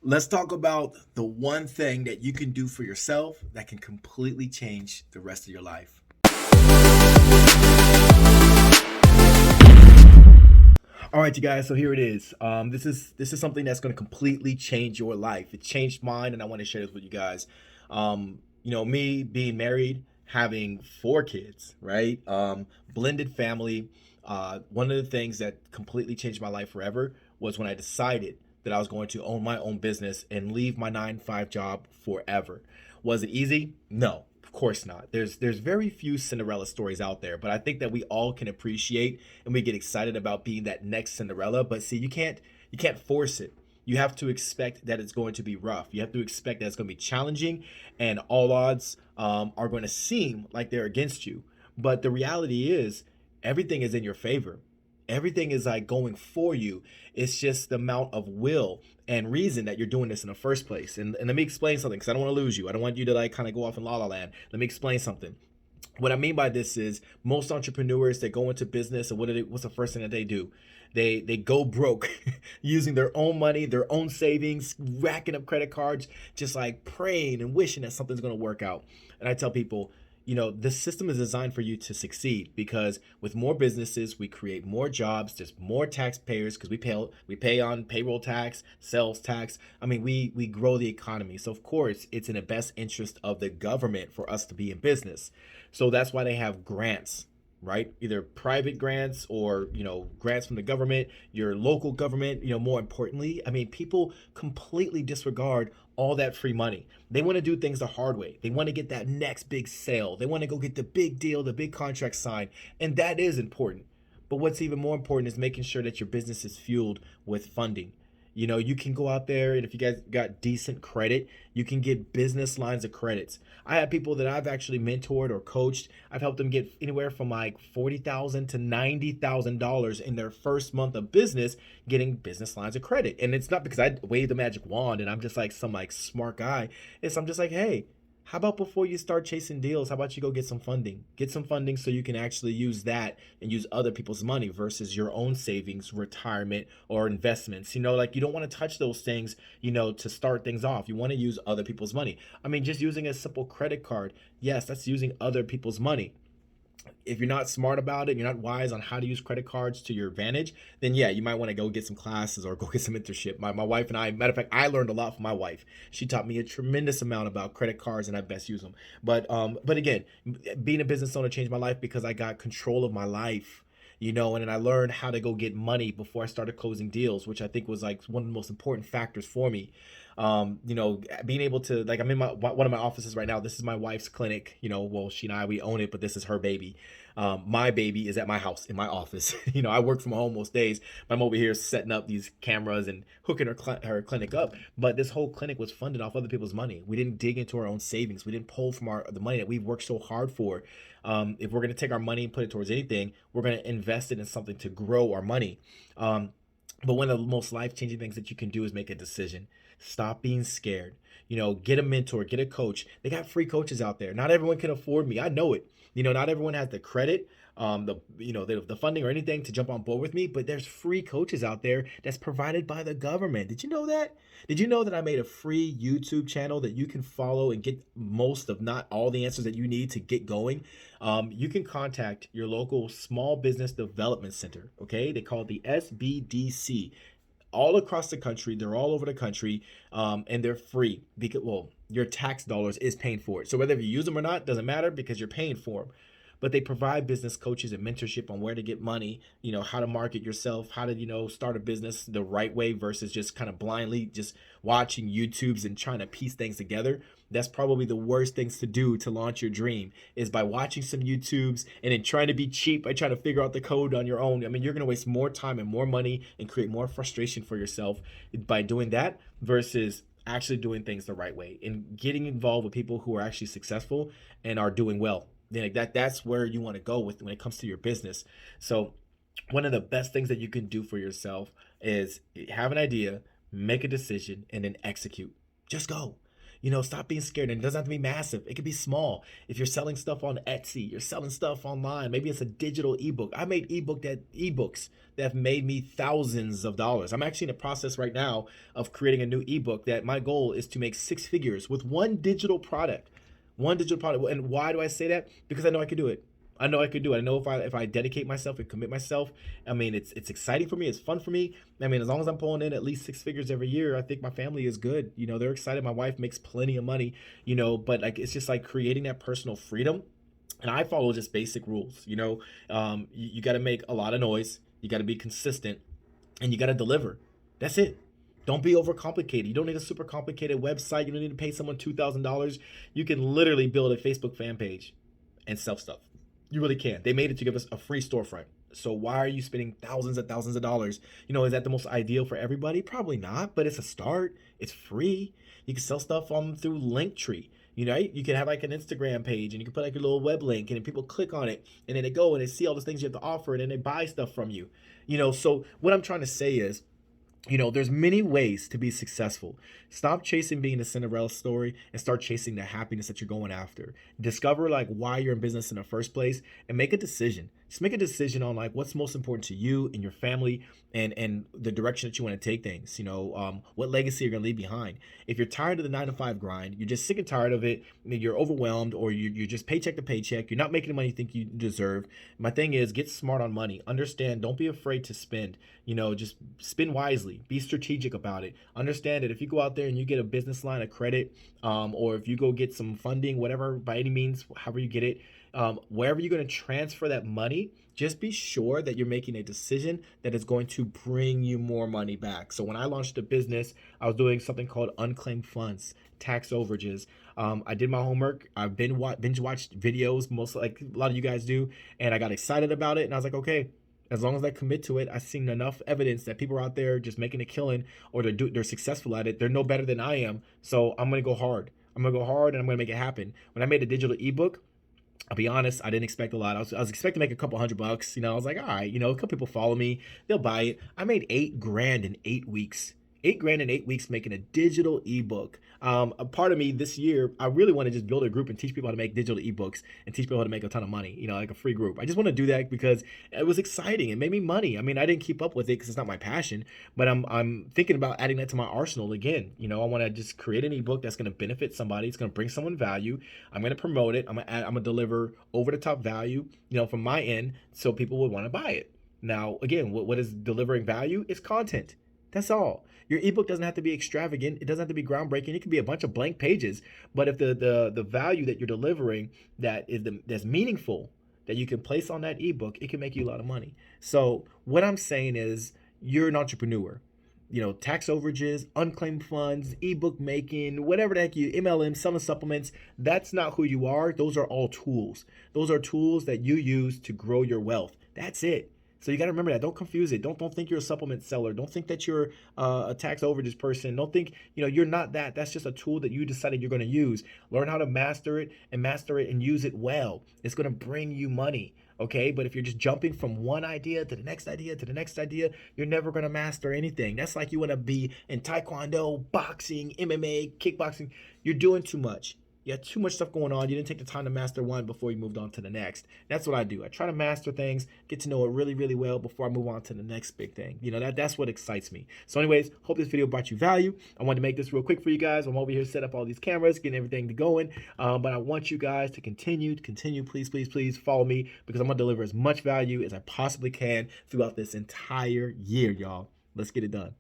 Let's talk about the one thing that you can do for yourself that can completely change the rest of your life. All right, you guys. So here it is. This is something that's going to completely change your life. It changed mine, and I want to share this with you guys. Me being married, having four kids, right? Blended family. One of the things that completely changed my life forever was when I decided that I was going to own my own business and leave my 9 to 5 job forever. Was it easy? No, of course not. There's very few Cinderella stories out there, but I think that we all can appreciate and we get excited about being that next Cinderella. But see, you can't force it. You have to expect that it's going to be rough. You have to expect that it's going to be challenging, and all odds are going to seem like they're against you. But the reality is, everything is in your favor. Everything is like going for you. It's just the amount of will and reason that you're doing this in the first place. And let me explain something, because I don't want to lose you. I don't want you to like kind of go off in la la land. Let me explain something. What I mean by this is, most entrepreneurs that go into business, and what's the first thing that they do? They go broke using their own money, their own savings, racking up credit cards, just like praying and wishing that something's going to work out. And I tell people, this system is designed for you to succeed, because with more businesses, we create more jobs. There's more taxpayers because we pay on payroll tax, sales tax. I mean, we grow the economy. So of course, it's in the best interest of the government for us to be in business. So that's why they have grants, right? Either private grants or, grants from the government, your local government. More importantly, I mean, people completely disregard all that free money. They want to do things the hard way. They want to get that next big sale. They want to go get the big deal, the big contract signed. And that is important. But what's even more important is making sure that your business is fueled with funding. You can go out there, and if you guys got decent credit, you can get business lines of credits. I have people that I've actually mentored or coached. I've helped them get anywhere from like $40,000 to $90,000 in their first month of business, getting business lines of credit. And it's not because I wave the magic wand and I'm just like some like smart guy. I'm just like, hey, how about before you start chasing deals, how about you go get some funding? Get some funding so you can actually use that and use other people's money versus your own savings, retirement, or investments. Like, you don't want to touch those things, to start things off. You want to use other people's money. I mean, just using a simple credit card, yes, that's using other people's money. If you're not smart about it, you're not wise on how to use credit cards to your advantage, then yeah, you might want to go get some classes or go get some internship. My wife and I, matter of fact, I learned a lot from my wife. She taught me a tremendous amount about credit cards and I best use them. But again, being a business owner changed my life because I got control of my life. And then I learned how to go get money before I started closing deals, which I think was like one of the most important factors for me. Being able to, like, I'm in one of my offices right now. This is my wife's clinic. Well, she and I, we own it, but this is her baby. My baby is at my house in my office. I work from home most days. I'm over here setting up these cameras and hooking her clinic up. But this whole clinic was funded off other people's money. We didn't dig into our own savings. We didn't pull from the money that we've worked so hard for. If we're going to take our money and put it towards anything, we're going to invest it in something to grow our money. But one of the most life-changing things that you can do is make a decision. Stop being scared. Get a mentor, get a coach. They got free coaches out there. Not everyone can afford me. I know it. Not everyone has the credit, the funding or anything to jump on board with me, but there's free coaches out there that's provided by the government. Did you know that? Did you know that I made a free YouTube channel that you can follow and get most, of not all, the answers that you need to get going? You can contact your local small business development center. Okay, they call it the SBDC. All across the country, they're all over the country, and they're free because, well, your tax dollars is paying for it. So whether you use them or not doesn't matter, because you're paying for them. But they provide business coaches and mentorship on where to get money, how to market yourself, how to, start a business the right way versus just kind of blindly just watching YouTubes and trying to piece things together. That's probably the worst things to do to launch your dream, is by watching some YouTubes and then trying to be cheap by trying to figure out the code on your own. I mean, you're going to waste more time and more money and create more frustration for yourself by doing that versus actually doing things the right way and getting involved with people who are actually successful and are doing well. Then that's where you want to go with when it comes to your business. So one of the best things that you can do for yourself is have an idea, make a decision, and then execute. Just go. Stop being scared. And it doesn't have to be massive. It could be small. If you're selling stuff on Etsy, you're selling stuff online. Maybe it's a digital ebook. I made ebooks that have made me thousands of dollars. I'm actually in the process right now of creating a new ebook that my goal is to make six figures with one digital product. One digital product. And why do I say that? Because I know I could do it. I know I could do it. I know if I dedicate myself and commit myself, I mean it's exciting for me. It's fun for me. I mean, as long as I'm pulling in at least six figures every year, I think my family is good. They're excited. My wife makes plenty of money. But like it's just like creating that personal freedom. And I follow just basic rules. You got to make a lot of noise. You got to be consistent, and you got to deliver. That's it. Don't be overcomplicated. You don't need a super complicated website. You don't need to pay someone $2,000. You can literally build a Facebook fan page and sell stuff. You really can. They made it to give us a free storefront. So why are you spending thousands and thousands of dollars? Is that the most ideal for everybody? Probably not, but it's a start. It's free. You can sell stuff through Linktree. You can have like an Instagram page and you can put like a little web link and then people click on it and then they go and they see all the things you have to offer and then they buy stuff from you. So what I'm trying to say is, there's many ways to be successful. Stop chasing being the Cinderella story and start chasing the happiness that you're going after. Discover like why you're in business in the first place and make a decision. Just make a decision on like what's most important to you and your family and the direction that you want to take things. What legacy you're gonna leave behind. If you're tired of the 9 to 5 grind, you're just sick and tired of it, you're overwhelmed, or you're just paycheck to paycheck, you're not making the money you think you deserve. My thing is get smart on money. Understand, don't be afraid to spend. Just spend wisely. Be strategic about it. Understand that if you go out there and you get a business line of credit, or if you go get some funding, whatever, by any means, however you get it, wherever you're going to transfer that money, just be sure that you're making a decision that is going to bring you more money back. So when I launched the business, I was doing something called unclaimed funds, tax overages. I did my homework. I've binge watched videos, most like a lot of you guys do, and I got excited about it. And I was like, okay, as long as I commit to it, I've seen enough evidence that people are out there just making a killing, or they're successful at it. They're no better than I am. So I'm gonna go hard. I'm gonna go hard, and I'm gonna make it happen. When I made a digital ebook, I'll be honest, I didn't expect a lot. I was expecting to make a couple $100. I was like, all right, a couple people follow me, they'll buy it. I made 8 grand in 8 weeks. 8 grand in 8 weeks making a digital ebook. A part of me this year, I really want to just build a group and teach people how to make digital ebooks and teach people how to make a ton of money, like a free group. I just want to do that because it was exciting. It made me money. I mean, I didn't keep up with it because it's not my passion, but I'm thinking about adding that to my arsenal again. I want to just create an ebook that's going to benefit somebody. It's going to bring someone value. I'm going to promote it. I'm going to deliver over the top value, from my end, so people would want to buy it. Now, again, what is delivering value? It's content. That's all. Your ebook doesn't have to be extravagant. It doesn't have to be groundbreaking. It can be a bunch of blank pages. But if the value that you're delivering that's meaningful, that you can place on that ebook, it can make you a lot of money. So what I'm saying is, you're an entrepreneur. Tax overages, unclaimed funds, ebook making, whatever the heck MLM, selling supplements, that's not who you are. Those are all tools. Those are tools that you use to grow your wealth. That's it. So you got to remember that. Don't confuse it. Don't think you're a supplement seller. Don't think that you're a tax overages person. Don't think, you're not that. That's just a tool that you decided you're going to use. Learn how to master it and use it well. It's going to bring you money. Okay, but if you're just jumping from one idea to the next idea to the next idea, you're never going to master anything. That's like you want to be in taekwondo, boxing, MMA, kickboxing. You're doing too much. You had too much stuff going on. You didn't take the time to master one before you moved on to the next. That's what I do. I try to master things, get to know it really, really well before I move on to the next big thing. That's what excites me. So anyways, hope this video brought you value. I wanted to make this real quick for you guys. I'm over here set up all these cameras, getting everything going. But I want you guys to continue. Please, please, please follow me, because I'm going to deliver as much value as I possibly can throughout this entire year, y'all. Let's get it done.